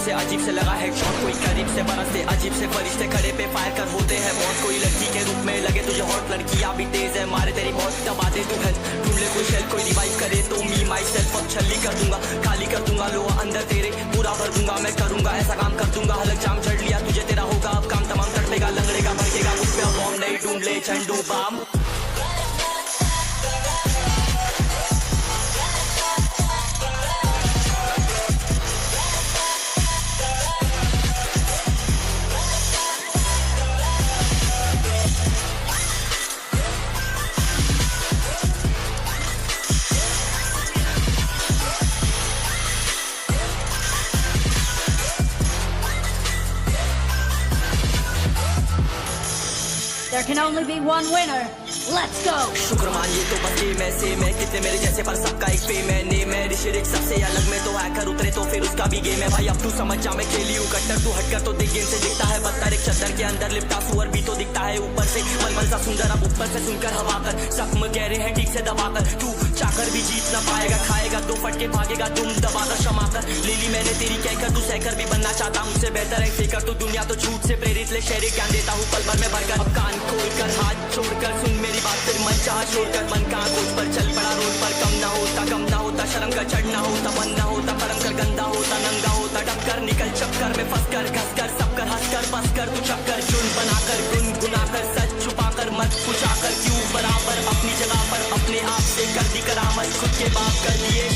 से अजीब से लगा है शॉट, कोई करीब से बरसते अजीब से फरिश्ते खड़े पे फायर कर होते हैं बहुत, कोई लड़की के रूप में लगे तुझे हॉट, लड़कियां भी तेज है मारे तेरी बहुत, दबा दे तू हेल्थ, ढूंढ ले कोई शेल, कोई रिवाइव करे तो मी माई सेल्फ अब छल्ली कर दूंगा, खाली कर दूंगा लोहा अंदर तेरे, पूरा भर दूंगा मैं करूंगा ऐसा काम कर दूंगा, हलक जाम चढ़ लिया तुझे तेरा होगा अब काम तमाम, तड़पेगा लंगड़ेगा भड़केगा मुझ पे बॉम्ब नहीं ढूंढ ले झंडू balm. There can only be one winner. Let's go. शुक्र मानिए तो बस ये मैं से मैं कितने मेरे जैसे पर सबका एक पे मैंने मैं ऋषिक सबसे अलग में तो हैकर उतरे तो फिर उसका भी गेम है भाई, अब तू समझ जा मैं खेली हूँ कट्टर, तू हटकर तो देख गेम से दिखता है बदतर, एक चद्दर के अंदर लिपटा सुअर भी तो दिखता है ऊपर से मलमल सा सुंदर, अब ऊपर से सुनकर हवा कर जख्म गहरे हैं ठीक से दबाकर, तू चाकर भी जीत ना पाएगा, खाएगा दो फटके भागेगा तुम दबाकर क्षमा कर, ले ली मैंने तेरी कहकर तू सहकर भी बनना चाहता हूँ उससे बेहतर है फेकर, तू दुनिया तो झूठ से प्रेरित ले शहरी ज्ञान देता हूँ पल भर में भरकर, अब कान खोलकर हाथ छोड़कर सुन मेरी बात, फिर मन चाह छोड़कर मन का कोच पर चल पड़ा रोड पर, कम ना होता शर्म का चढ़ना होता, मन ना होता परम कर गंदा होता, नंगा होता डबकर निकल चक्कर में फंस कर घस कर सब कर हंस कर बस कर तू चक्कर चुन बनाकर गुनगुनाकर सच छुपाकर मत पूछाकर क्यों बराबर अपनी जगह पर अपने आप से कर दी करामत, खुद के बाप कर दिए